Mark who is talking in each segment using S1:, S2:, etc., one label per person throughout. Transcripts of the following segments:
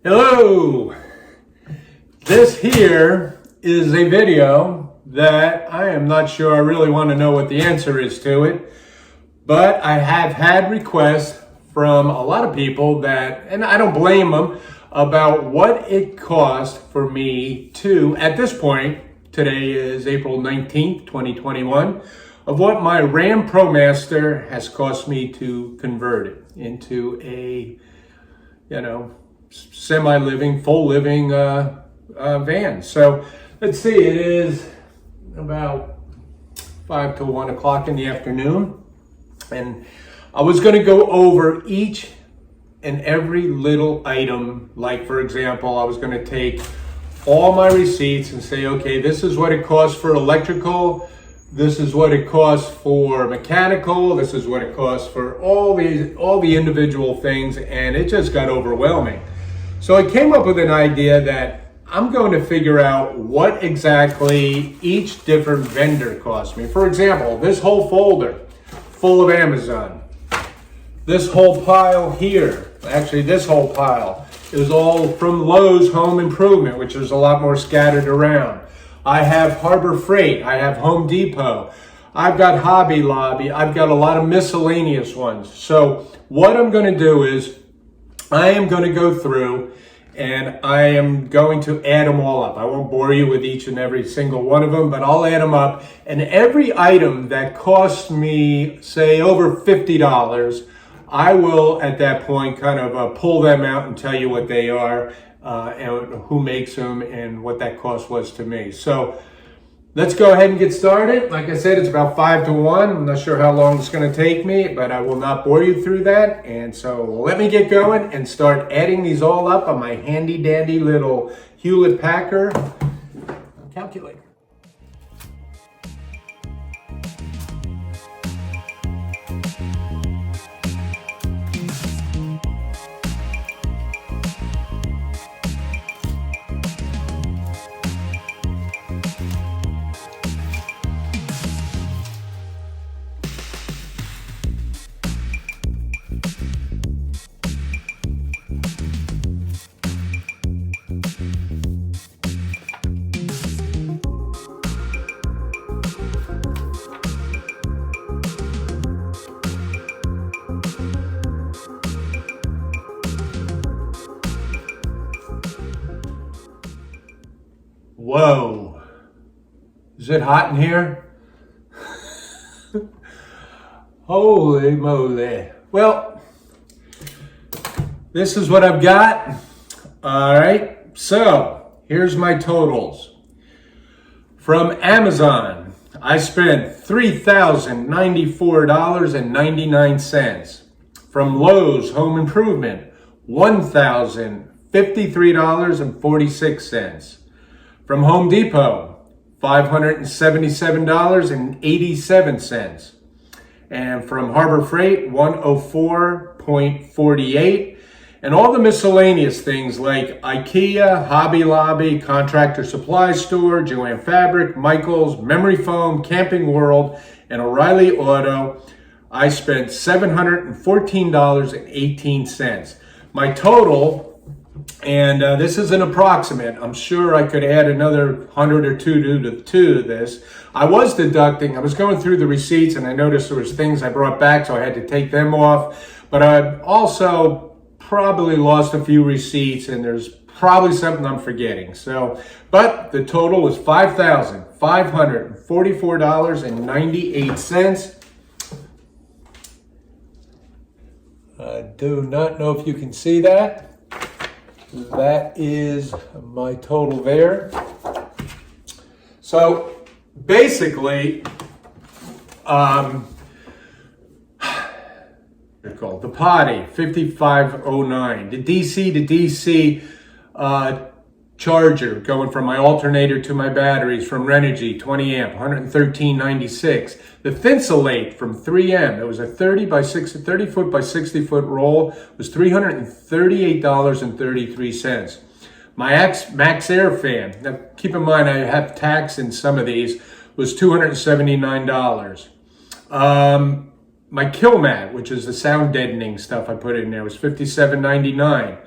S1: Hello! This here is a video that I am not sure I really want to know what the answer is to it, but I have had requests from a lot of people that, and I don't blame them, about what it cost for me to, at this point, today is April 19th, 2021, of what my Ram Promaster has cost me to convert it into a, semi-living, full living van. So let's see, it is about 5 to 1 o'clock in the afternoon. And I was going to go over each and every little item. Like, for example, I was going to take all my receipts and say, okay, this is what it costs for electrical. This is what it costs for mechanical. This is what it costs for all the individual things. And it just got overwhelming. So I came up with an idea that I'm going to figure out what exactly each different vendor cost me. For example, this whole folder full of Amazon. This whole pile here, actually this whole pile, is all from Lowe's Home Improvement, which is a lot more scattered around. I have Harbor Freight, I have Home Depot, I've got Hobby Lobby, I've got a lot of miscellaneous ones. So what I'm going to do is I am going to go through and I am going to add them all up. I won't bore you with each and every single one of them, but I'll add them up. And every item that costs me, say, over $50, I will, at that point, kind of pull them out and tell you what they are, and who makes them, and what that cost was to me. So let's go ahead and get started. Like I said, it's about 5 to 1. I'm not sure how long it's going to take me, but I will not bore you through that. And so let me get going and start adding these all up on my handy dandy little Hewlett-Packard calculator. Whoa, is it hot in here? Holy moly. Well, this is what I've got. All right, so here's my totals. From Amazon, I spent $3,094.99. From Lowe's Home Improvement, $1,053.46. From Home Depot, $577.87. And from Harbor Freight, $104.48. And all the miscellaneous things like IKEA, Hobby Lobby, Contractor Supply Store, Joann Fabric, Michaels, Memory Foam, Camping World, and O'Reilly Auto, I spent $714.18. My total, and this is an approximate. I'm sure I could add another 100 or two to this. I was going through the receipts, and I noticed there was things I brought back, so I had to take them off. But I also probably lost a few receipts, and there's probably something I'm forgetting. So, but the total was $5,544.98. I do not know if you can see that. That is my total there. So basically, they're called the potty, 5509. The DC to DC charger going from my alternator to my batteries from Renogy, 20 amp, $113.96. The Thinsulate from 3M, it was a 30 foot by 60 foot roll, was $338.33. My Max Air fan, now keep in mind I have tax in some of these, was $279. My kill mat, which is the sound deadening stuff I put in there, was $57.99.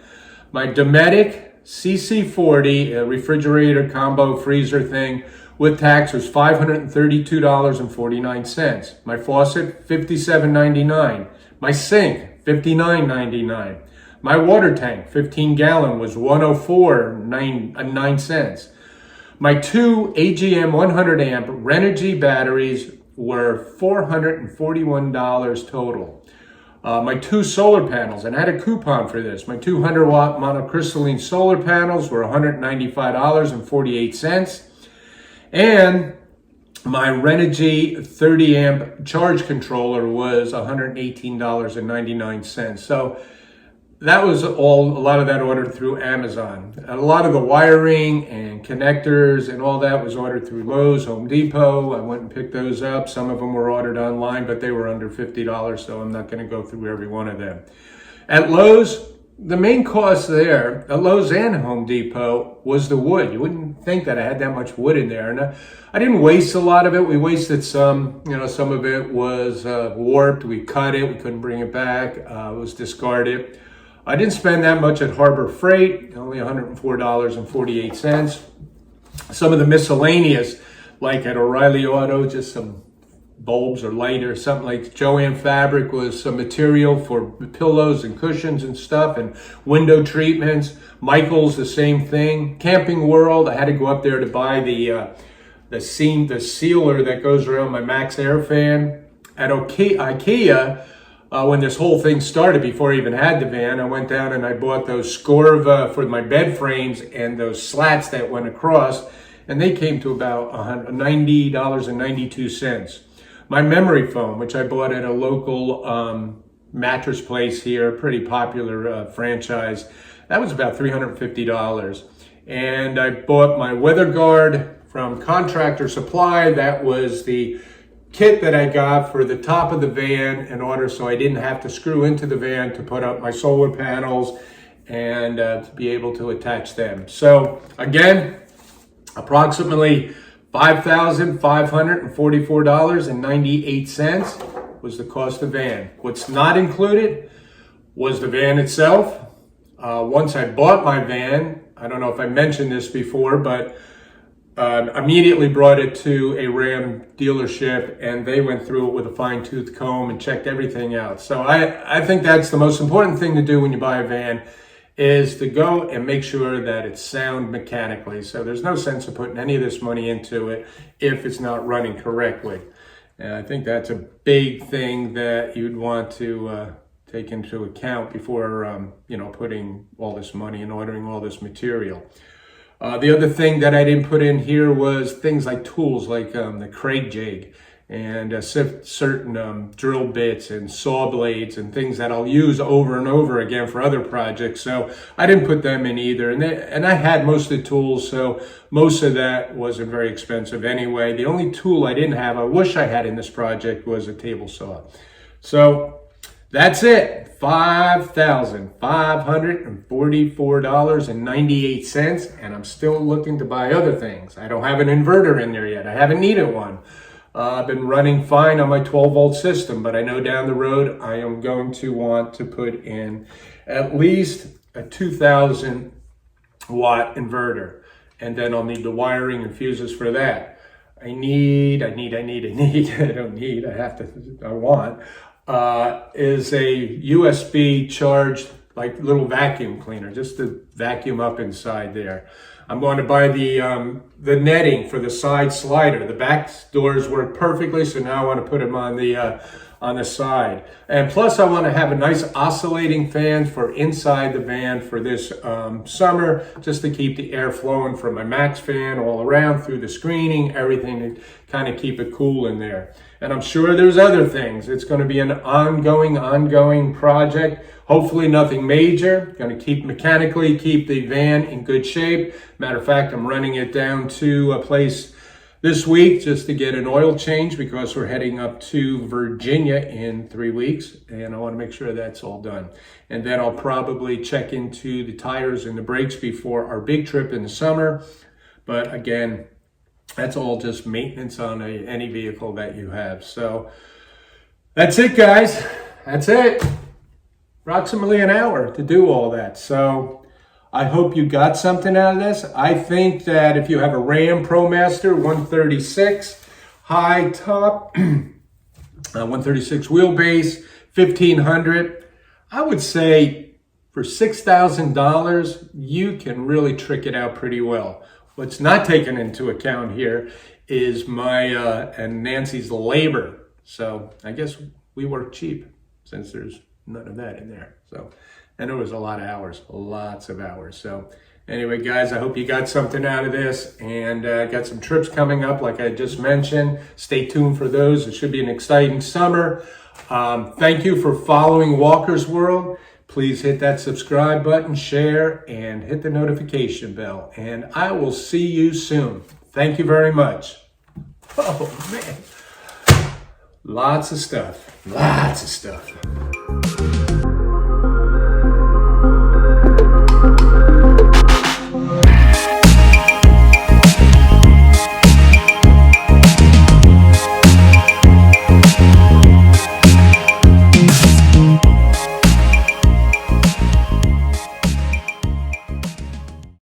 S1: My Dometic CC40 refrigerator combo freezer thing with tax was $532.49. My faucet, $57.99. My sink, $59.99. My water tank, 15-gallon, was $104.09. My two AGM 100 amp Renogy batteries were $441 total. My two solar panels, and I had a coupon for this. My 200-watt monocrystalline solar panels were $195.48. And my Renogy 30 amp charge controller was $118.99. So that was a lot of that ordered through Amazon. A lot of the wiring and connectors and all that was ordered through Lowe's, Home Depot. I went and picked those up. Some of them were ordered online, but they were under $50, so I'm not going to go through every one of them. At Lowe's, the main cost there, at Lowe's and Home Depot, was the wood. You wouldn't think that I had that much wood in there. And I didn't waste a lot of it. We wasted some, some of it was warped. We cut it. We couldn't bring it back. It was discarded. I didn't spend that much at Harbor Freight, only $104.48. Some of the miscellaneous, like at O'Reilly Auto, just some bulbs or light or something like Joann Fabric was some material for pillows and cushions and stuff, and window treatments. Michael's, the same thing. Camping World, I had to go up there to buy the sealer that goes around my Max Air fan. At IKEA, when this whole thing started, before I even had the van, I went down and I bought those Scorva for my bed frames and those slats that went across, and they came to about $90.92. My memory foam, which I bought at a local mattress place here, a pretty popular franchise, that was about $350. And I bought my weather guard from Contractor Supply. That was the kit that I got for the top of the van in order so I didn't have to screw into the van to put up my solar panels and to be able to attach them. So again, approximately $5,544.98 was the cost of the van. What's not included was the van itself. Once I bought my van, I don't know if I mentioned this before, but immediately brought it to a Ram dealership, and they went through it with a fine-tooth comb and checked everything out. So I think that's the most important thing to do when you buy a van, is to go and make sure that it's sound mechanically. So there's no sense of putting any of this money into it if it's not running correctly. And I think that's a big thing that you'd want to take into account before putting all this money and ordering all this material. The other thing that I didn't put in here was things like tools, like the Craig jig and certain drill bits and saw blades and things that I'll use over and over again for other projects. So I didn't put them in either. And I had most of the tools, so most of that wasn't very expensive anyway. The only tool I didn't have, I wish I had in this project, was a table saw. So that's it, $5,544.98, and I'm still looking to buy other things. I don't have an inverter in there yet. I haven't needed one. I've been running fine on my 12-volt system, but I know down the road I am going to want to put in at least a 2,000-watt inverter, and then I'll need the wiring and fuses for that. I want is a USB charged, like, little vacuum cleaner, just to vacuum up inside there. I'm going to buy the netting for the side slider. The back doors work perfectly, so now I want to put them on the side. And plus, I want to have a nice oscillating fan for inside the van for this summer, just to keep the air flowing from my Max fan all around through the screening, everything to kind of keep it cool in there. And I'm sure there's other things. It's going to be an ongoing project. Hopefully nothing major. Going to keep the van in good shape. Matter of fact, I'm running it down to a place this week just to get an oil change, because we're heading up to Virginia in 3 weeks, and I want to make sure that's all done. And then I'll probably check into the tires and the brakes before our big trip in the summer. But again, that's all just maintenance on any vehicle that you have. So that's it, guys. That's it. Approximately an hour to do all that. So I hope you got something out of this. I think that if you have a Ram Promaster 136 high top, 136 wheelbase, 1500, I would say for $6,000, you can really trick it out pretty well. What's not taken into account here is my and Nancy's labor. So I guess we work cheap since there's none of that in there. So, and it was a lot of hours, lots of hours. So anyway, guys, I hope you got something out of this, and got some trips coming up, like I just mentioned. Stay tuned for those. It should be an exciting summer. Thank you for following Walker's World. Please hit that subscribe button, share, and hit the notification bell. And I will see you soon. Thank you very much. Oh, man. Lots of stuff. Lots of stuff.